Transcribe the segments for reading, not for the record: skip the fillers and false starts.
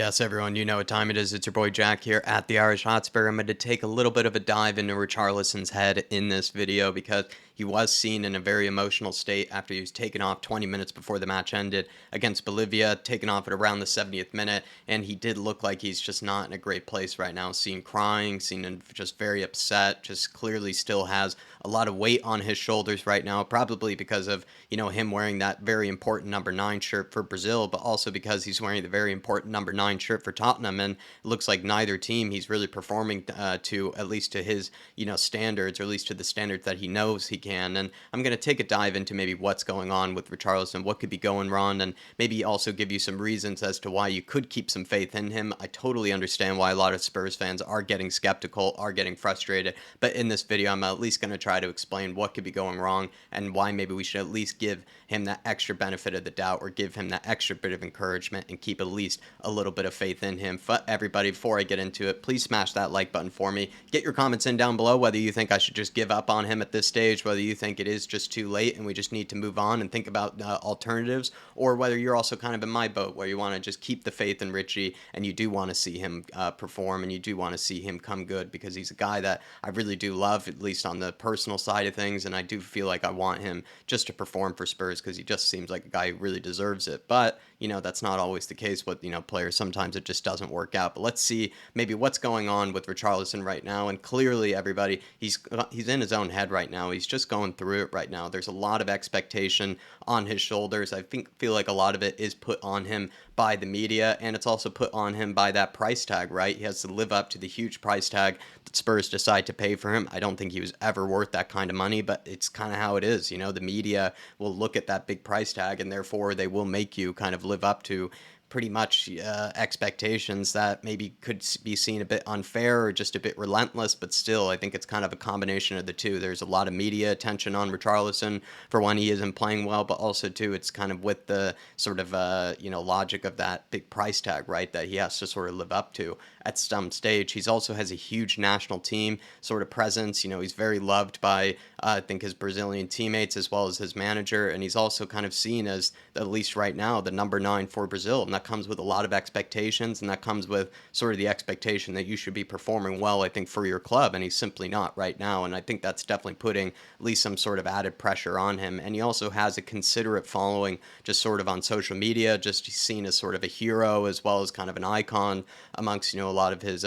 Yes, everyone, you know what time it is. It's your boy Jack here at the Irish Hotspur. I'm going to take a little bit of a dive into Richarlison's head in this video because he was seen in a very emotional state after he was taken off 20 minutes before the match ended against Bolivia, taken off at around the 70th minute, and he did look like he's just not in a great place right now. Seen crying, seen him just very upset, just clearly still has a lot of weight on his shoulders right now, probably because of, him wearing that very important number 9 shirt for Brazil, but also because he's wearing the very important number 9 shirt for Tottenham, and it looks like neither team he's really performing to, at least to his, standards, or at least to the standards that he knows he can. And I'm going to take a dive into maybe what's going on with Richarlison, what could be going wrong, and maybe also give you some reasons as to why you could keep some faith in him. I totally understand why a lot of Spurs fans are getting skeptical, are getting frustrated, but in this video, I'm at least going to try to explain what could be going wrong and why maybe we should at least give him that extra benefit of the doubt, or give him that extra bit of encouragement and keep at least a little bit of faith in him. But everybody, before I get into it, please smash that like button for me. Get your comments in down below whether you think I should just give up on him at this stage, whether you think it is just too late and we just need to move on and think about alternatives, or whether you're also kind of in my boat where you want to just keep the faith in Richie and you do want to see him perform, and you do want to see him come good, because he's a guy that I really do love, at least on the personal side of things, and I do feel like I want him just to perform for Spurs because he just seems like a guy who really deserves it. But that's not always the case with players. Sometimes it just doesn't work out. But let's see maybe what's going on with Richarlison right now. And clearly, everybody, he's in his own head right now. He's just going through it right now. There's a lot of expectation on his shoulders. I feel like a lot of it is put on him by the media, and it's also put on him by that price tag, right? He has to live up to the huge price tag that Spurs decide to pay for him. I don't think he was ever worth that kind of money, but it's kind of how it is. The media will look at that big price tag, and therefore they will make you kind of live up to pretty much expectations that maybe could be seen a bit unfair or just a bit relentless, but still, I think it's kind of a combination of the two. There's a lot of media attention on Richarlison for when he isn't playing well, but also, too, it's kind of with the sort of, logic of that big price tag, right, that he has to sort of live up to at some stage. He's also has a huge national team sort of presence. He's very loved by, I think, his Brazilian teammates as well as his manager, and he's also kind of seen as, at least right now, the number 9 for Brazil, and that comes with a lot of expectations, and that comes with sort of the expectation that you should be performing well, I think, for your club, and he's simply not right now, and I think that's definitely putting at least some sort of added pressure on him. And he also has a considerate following just sort of on social media, just seen as sort of a hero as well as kind of an icon amongst, a lot of his,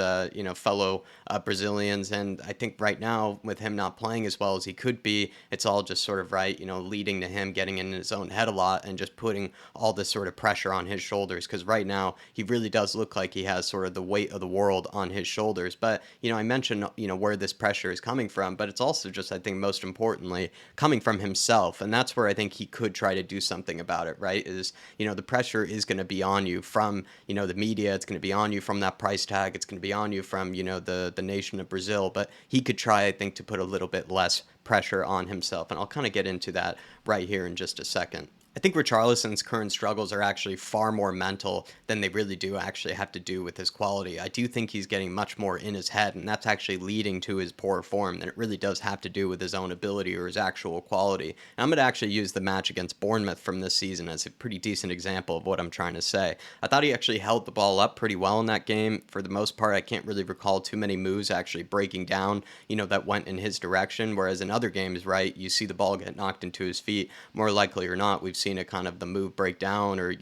fellow Brazilians. And I think right now, with him not playing as well as he could be, it's all just sort of right, leading to him getting in his own head a lot and just putting all this sort of pressure on his shoulders, because right now he really does look like he has sort of the weight of the world on his shoulders. But, I mentioned, where this pressure is coming from, but it's also just, I think, most importantly, coming from himself. And that's where I think he could try to do something about it, right? Is, the pressure is going to be on you from, the media. It's going to be on you from that price tag. It's going to be on you from, the nation of Brazil. But he could try, I think, to put a little bit less pressure on himself. And I'll kind of get into that right here in just a second. I think Richarlison's current struggles are actually far more mental than they really do actually have to do with his quality. I do think he's getting much more in his head, and that's actually leading to his poor form than it really does have to do with his own ability or his actual quality. And I'm going to actually use the match against Bournemouth from this season as a pretty decent example of what I'm trying to say. I thought he actually held the ball up pretty well in that game. For the most part, I can't really recall too many moves actually breaking down, that went in his direction, whereas in other games, right, you see the ball get knocked into his feet, more likely or not, we've seen it kind of the move break down, or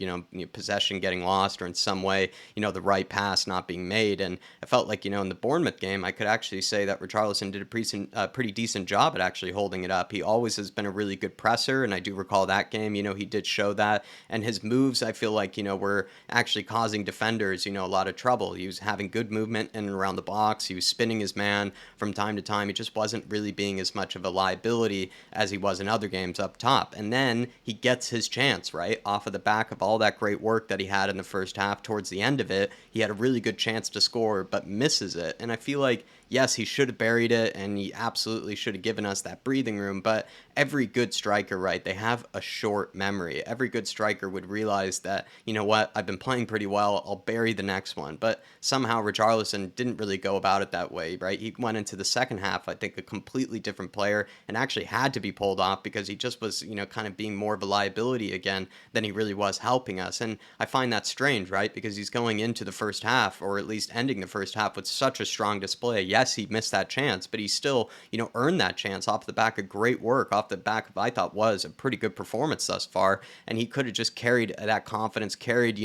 possession getting lost, or in some way the right pass not being made. And I felt like in the Bournemouth game, I could actually say that Richarlison did a pretty decent job at actually holding it up. He always has been a really good presser, and I do recall that game he did show that, and his moves, I feel like were actually causing defenders a lot of trouble. He was having good movement in and around the box. He was spinning his man from time to time. He just wasn't really being as much of a liability as he was in other games up top. And then he gets his chance, right? Off of the back of all that great work that he had in the first half, towards the end of it, he had a really good chance to score, but misses it. And I feel like yes, he should have buried it, and he absolutely should have given us that breathing room. But every good striker, right, they have a short memory. Every good striker would realize that, you know what, I've been playing pretty well, I'll bury the next one. But somehow Richarlison didn't really go about it that way, right? He went into the second half, I think, a completely different player, and actually had to be pulled off because he just was, kind of being more of a liability again than he really was helping us. And I find that strange, right? Because he's going into the first half, or at least ending the first half, with such a strong display. Yes, he missed that chance, but he still, earned that chance off the back of great work, off the back of, I thought, was a pretty good performance thus far. And he could have just carried that confidence, carried,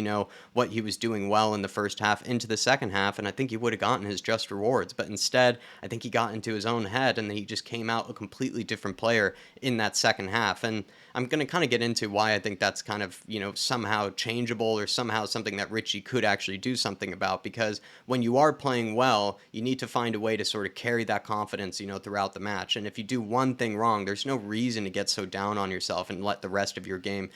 what he was doing well in the first half into the second half, and I think he would have gotten his just rewards. But instead, I think he got into his own head, and then he just came out a completely different player in that second half. And I'm going to kind of get into why I think that's kind of, somehow changeable, or somehow something that Richie could actually do something about. Because when you are playing well, you need to find a way to sort of carry that confidence, throughout the match. And if you do one thing wrong, there's no reason to get so down on yourself and let the rest of your game,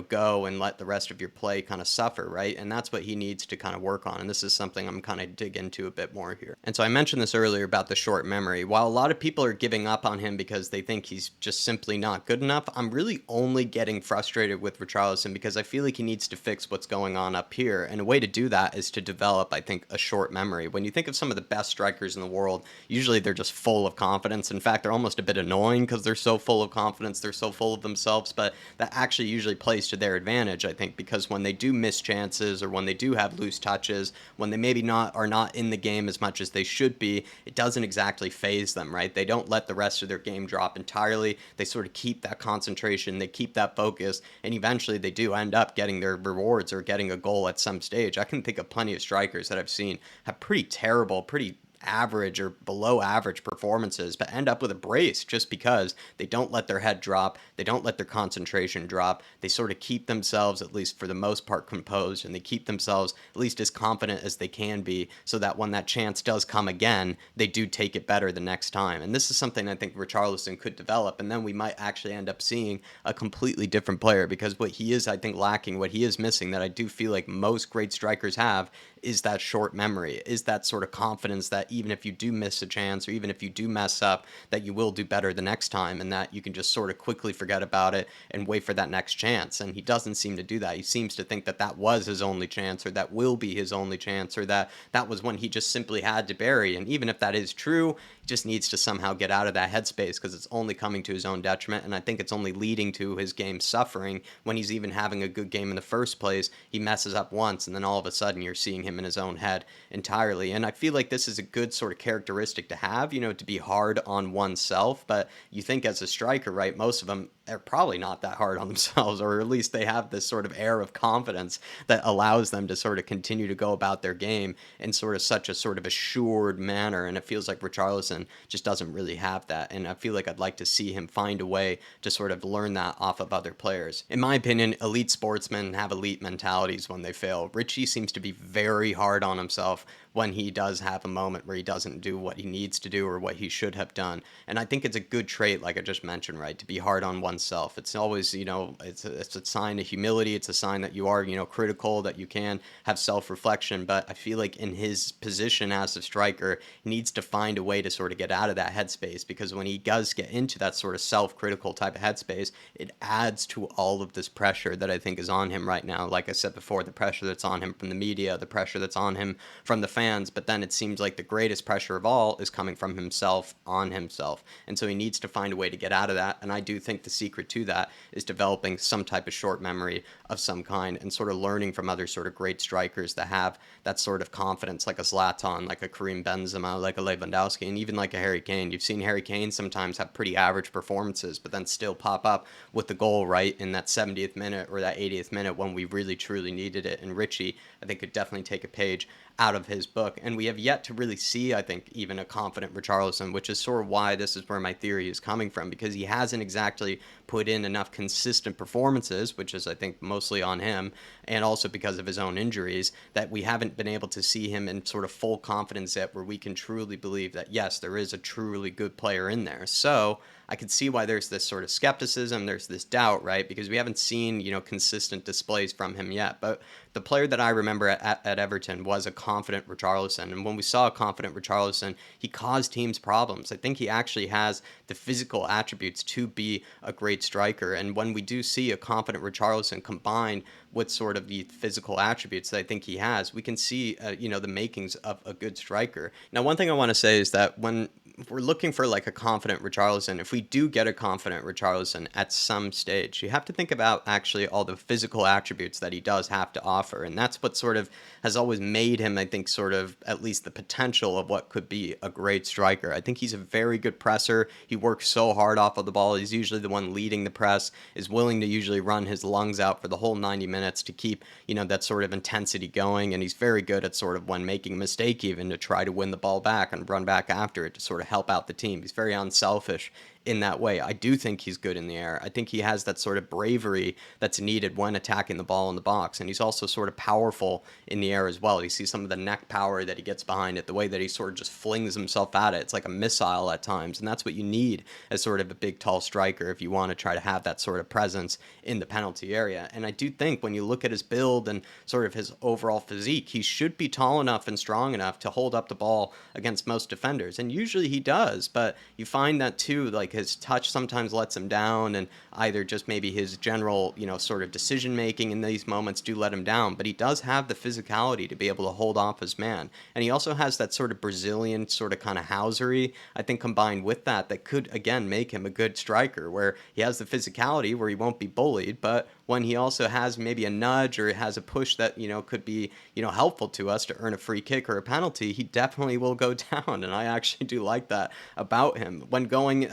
go, and let the rest of your play kind of suffer, right? And that's what he needs to kind of work on. And this is something I'm kind of dig into a bit more here. And so I mentioned this earlier about the short memory. While a lot of people are giving up on him because they think he's just simply not good enough, I'm really only getting frustrated with Richarlison because I feel like he needs to fix what's going on up here. And a way to do that is to develop, I think, a short memory. When you think of some of the best strikers in the world, usually they're just full of confidence. In fact, they're almost a bit annoying because they're so full of confidence, they're so full of themselves, but that actually usually plays to their advantage, I think, because when they do miss chances, or when they do have loose touches, when they maybe are not in the game as much as they should be, it doesn't exactly phase them, right? They don't let the rest of their game drop entirely. They sort of keep that concentration, they keep that focus, and eventually they do end up getting their rewards or getting a goal at some stage. I can think of plenty of strikers that I've seen have pretty terrible, pretty average or below average performances, but end up with a brace just because they don't let their head drop, they don't let their concentration drop, they sort of keep themselves, at least for the most part, composed, and they keep themselves at least as confident as they can be, so that when that chance does come again, they do take it better the next time. And this is something I think Richarlison could develop, and then we might actually end up seeing a completely different player, because what he is, I think, lacking, what he is missing, that I do feel like most great strikers have, is that short memory, is that sort of confidence that even if you do miss a chance, or even if you do mess up, that you will do better the next time, and that you can just sort of quickly forget about it and wait for that next chance. And he doesn't seem to do that. He seems to think that that was his only chance, or that will be his only chance, or that that was when he just simply had to bury. And even if that is true, he just needs to somehow get out of that headspace, because it's only coming to his own detriment, and I think it's only leading to his game suffering. When he's even having a good game in the first place, he messes up once, and then all of a sudden you're seeing him in his own head entirely. And I feel like this is a good sort of characteristic to have, to be hard on oneself. But you think as a striker, right, most of them are probably not that hard on themselves, or at least they have this sort of air of confidence that allows them to sort of continue to go about their game in sort of such a sort of assured manner. And it feels like Richarlison just doesn't really have that. And I feel like I'd like to see him find a way to sort of learn that off of other players. In my opinion, elite sportsmen have elite mentalities when they fail. Richie seems to be very hard on himself when he does have a moment where he doesn't do what he needs to do or what he should have done. And I think it's a good trait, like I just mentioned, right, to be hard on oneself. It's always, it's a sign of humility. It's a sign that you are, critical, that you can have self-reflection. But I feel like in his position as a striker, he needs to find a way to sort of get out of that headspace, because when he does get into that sort of self-critical type of headspace, it adds to all of this pressure that I think is on him right now. Like I said before, the pressure that's on him from the media, the pressure that's on him from the fans, but then it seems like the greatest pressure of all is coming from himself on himself. And so he needs to find a way to get out of that. And I do think the secret to that is developing some type of short memory of some kind, and sort of learning from other sort of great strikers that have that sort of confidence, like a Zlatan, like a Karim Benzema, like a Lewandowski, and even like a Harry Kane. You've seen Harry Kane sometimes have pretty average performances, but then still pop up with the goal right in that 70th minute or that 80th minute when we really truly needed it. And Richie, I think, could definitely take a page out of his book. And we have yet to really see, I think, even a confident Richarlison, which is sort of why this is where my theory is coming from, because he hasn't exactly put in enough consistent performances, which is, I think, mostly on him, and also because of his own injuries, that we haven't been able to see him in sort of full confidence yet, where we can truly believe that, yes, there is a truly good player in there. So I could see why there's this sort of skepticism, there's this doubt, right? Because we haven't seen, consistent displays from him yet. But the player that I remember at Everton was a confident Richarlison. And when we saw a confident Richarlison, he caused teams problems. I think he actually has the physical attributes to be a great striker. And when we do see a confident Richarlison combined with sort of the physical attributes that I think he has, we can see, the makings of a good striker. Now, one thing I want to say is that when we're looking for like a confident Richarlison, if we do get a confident Richarlison at some stage, you have to think about actually all the physical attributes that he does have to offer. And that's what sort of has always made him, I think, sort of at least the potential of what could be a great striker. I think he's a very good presser. He works so hard off of the ball. He's usually the one leading the press, is willing to usually run his lungs out for the whole 90 minutes to keep, that sort of intensity going. And he's very good at sort of when making a mistake, even to try to win the ball back and run back after it to sort of help out the team. He's very unselfish in that way. I do think he's good in the air. I think he has that sort of bravery that's needed when attacking the ball in the box. And he's also sort of powerful in the air as well. You see some of the neck power that he gets behind it, the way that he sort of just flings himself at it. It's like a missile at times. And that's what you need as sort of a big, tall striker if you want to try to have that sort of presence in the penalty area. And I do think when you look at his build and sort of his overall physique, he should be tall enough and strong enough to hold up the ball against most defenders. And usually he does, but you find that too, like his touch sometimes lets him down, and either just maybe his general, sort of decision making in these moments do let him down. But he does have the physicality to be able to hold off his man. And he also has that sort of Brazilian sort of kind of housery, I think, combined with that could, again, make him a good striker, where he has the physicality where he won't be bullied, but when he also has maybe a nudge or has a push that, could be, helpful to us to earn a free kick or a penalty, he definitely will go down. And I actually do like that about him. When going,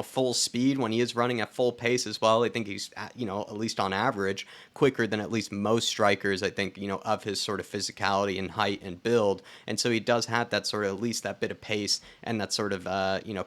full speed, when he is running at full pace as well, I think he's, at least on average, quicker than at least most strikers, I think, of his sort of physicality and height and build. And so he does have that sort of, at least that bit of pace and that sort of,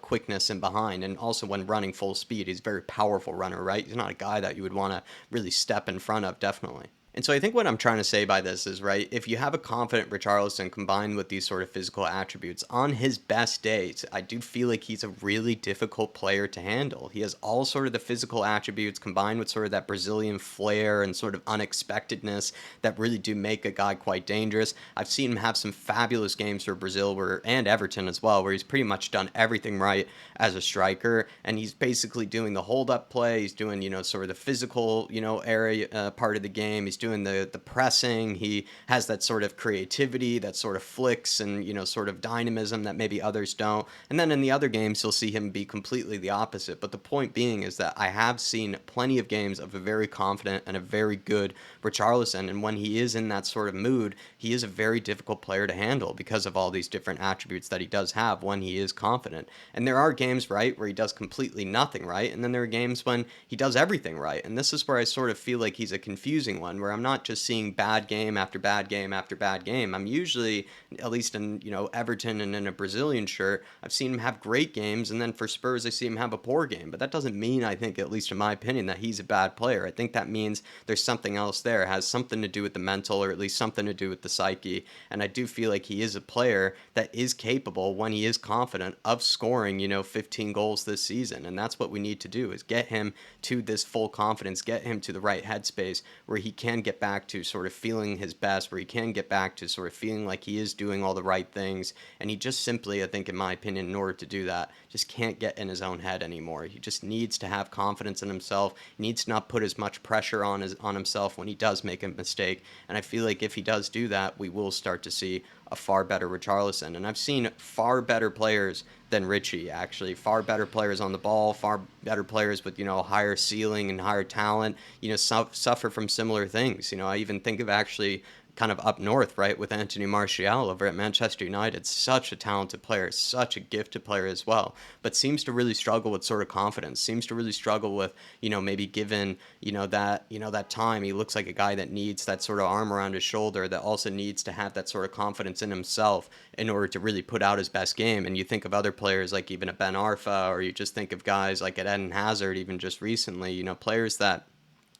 quickness in behind. And also when running full speed, he's a very powerful runner, right? He's not a guy that you would want to really step in front of, definitely. And so I think what I'm trying to say by this is, right, if you have a confident Richarlison combined with these sort of physical attributes on his best days, I do feel like he's a really difficult player to handle. He has all sort of the physical attributes combined with sort of that Brazilian flair and sort of unexpectedness that really do make a guy quite dangerous. I've seen him have some fabulous games for Brazil and Everton as well, where he's pretty much done everything right as a striker, and he's basically doing the hold-up play, he's doing, sort of the physical, area part of the game, he's doing the pressing, he has that sort of creativity, that sort of flicks and, sort of dynamism that maybe others don't. And then in the other games, you'll see him be completely the opposite. But the point being is that I have seen plenty of games of a very confident and a very good Richarlison. And when he is in that sort of mood, he is a very difficult player to handle because of all these different attributes that he does have when he is confident. And there are games, right, where he does completely nothing right. And then there are games when he does everything right. And this is where I sort of feel like he's a confusing one, where I'm not just seeing bad game after bad game after bad game. I'm usually, at least in, Everton and in a Brazilian shirt, I've seen him have great games, and then for Spurs, I see him have a poor game. But that doesn't mean, I think, at least in my opinion, that he's a bad player. I think that means there's something else there. It has something to do with the mental, or at least something to do with the psyche. And I do feel like he is a player that is capable, when he is confident, of scoring, 15 goals this season. And that's what we need to do, is get him to this full confidence, get him to the right headspace where he can get back to sort of feeling his best, where he can get back to sort of feeling like he is doing all the right things. And he just simply, I think, in my opinion, in order to do that, just can't get in his own head anymore. He just needs to have confidence in himself. He needs to not put as much pressure on himself when he does make a mistake. And I feel like if he does do that, we will start to see a far better Richarlison. And I've seen far better players than Richie, actually. Far better players on the ball, far better players with, higher ceiling and higher talent, suffer from similar things. I even think of actually kind of up north, right, with Anthony Martial over at Manchester United. Such a talented player, such a gifted player as well, but seems to really struggle with sort of confidence, seems to really struggle with, maybe given, that time, he looks like a guy that needs that sort of arm around his shoulder, that also needs to have that sort of confidence in himself in order to really put out his best game. And you think of other players like even a Ben Arfa, or you just think of guys like Eden Hazard, even just recently, players that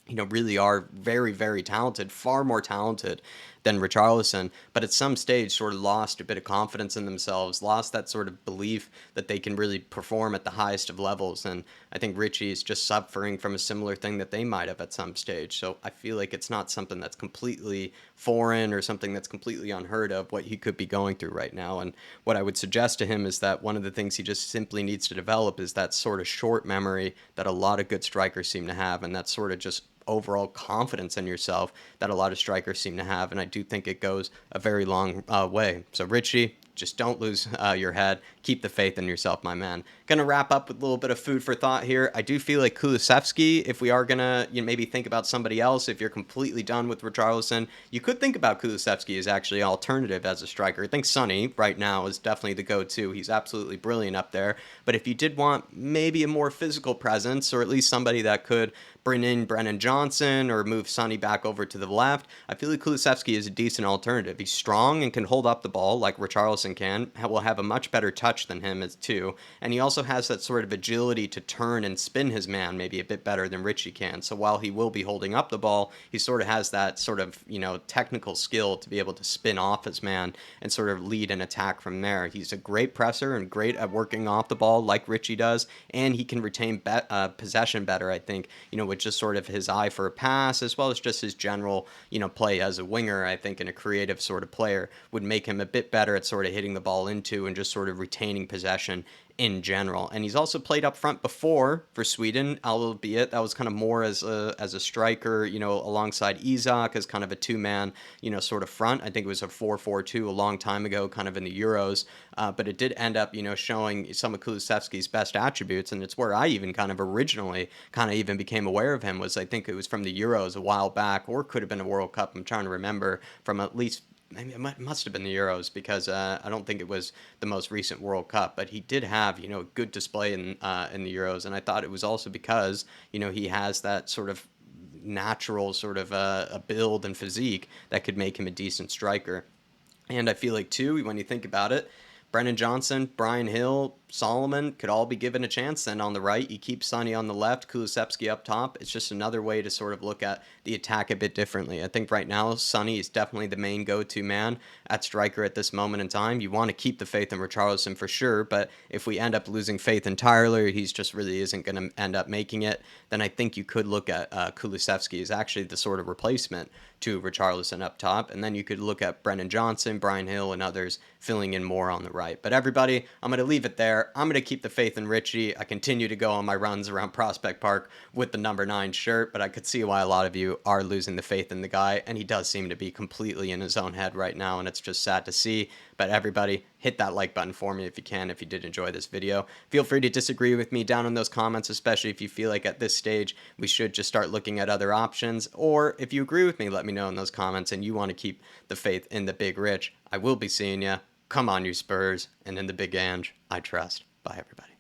really are very, very talented, far more talented than Richarlison, but at some stage sort of lost a bit of confidence in themselves, lost that sort of belief that they can really perform at the highest of levels. And I think Richie is just suffering from a similar thing that they might have at some stage. So I feel like it's not something that's completely foreign or something that's completely unheard of what he could be going through right now. And what I would suggest to him is that one of the things he just simply needs to develop is that sort of short memory that a lot of good strikers seem to have, and that sort of just overall confidence in yourself that a lot of strikers seem to have. And I do think it goes a very long way. So, Richie, just don't lose your head. Keep the faith in yourself, my man. Gonna wrap up with a little bit of food for thought here. I do feel like Kulusevski, if we are gonna maybe think about somebody else, if you're completely done with Richarlison, you could think about Kulusevski as actually an alternative as a striker. I think Sonny right now is definitely the go-to. He's absolutely brilliant up there. But if you did want maybe a more physical presence, or at least somebody that could bring in Brennan Johnson or move Sonny back over to the left, I feel like Kulusevski is a decent alternative. He's strong and can hold up the ball like Richarlison can. Will have a much better touch than him as too, and he also has that sort of agility to turn and spin his man maybe a bit better than Richie can. So while he will be holding up the ball, he sort of has that sort of technical skill to be able to spin off his man and sort of lead an attack from there. He's a great presser and great at working off the ball like Richie does, and he can retain possession better, I think, with just sort of his eye for a pass, as well as just his general, play as a winger, I think, and a creative sort of player would make him a bit better at sort of hitting the ball into and just sort of retaining possession in general. And he's also played up front before for Sweden, albeit that was kind of more as a striker, alongside Isak as kind of a two-man, sort of front. I think it was a 4-4-2 a long time ago, kind of in the Euros. But it did end up, showing some of Kulusevski's best attributes, and it's where I even kind of originally kind of even became aware of him. Was I think it was from the Euros a while back, or could have been a World Cup. I'm trying to remember, from at least maybe it must have been the Euros, because I don't think it was the most recent World Cup, but he did have a good display in the Euros, and I thought it was also because he has that sort of natural sort of a build and physique that could make him a decent striker. And I feel like too, when you think about it, Brennan Johnson, Brian Hill, Solomon could all be given a chance. Then on the right, you keep Sonny on the left, Kulusevski up top. It's just another way to sort of look at the attack a bit differently. I think right now, Sonny is definitely the main go-to man at striker at this moment in time. You want to keep the faith in Richarlison for sure, but if we end up losing faith entirely, or he's just really isn't going to end up making it, then I think you could look at Kulusevski as actually the sort of replacement to Richarlison up top, and then you could look at Brennan Johnson, Brian Hill, and others filling in more on the right. But everybody, I'm going to leave it there. I'm going to keep the faith in Richie. I continue to go on my runs around Prospect Park with the number 9 shirt, but I could see why a lot of you are losing the faith in the guy, and he does seem to be completely in his own head right now, and it's just sad to see. But everybody, hit that like button for me if you can, if you did enjoy this video. Feel free to disagree with me down in those comments, especially if you feel like at this stage we should just start looking at other options, or if you agree with me, let me know in those comments and you want to keep the faith in the Big Rich. I will be seeing you. Come on, you Spurs, and in the Big Ange, I trust. Bye, everybody.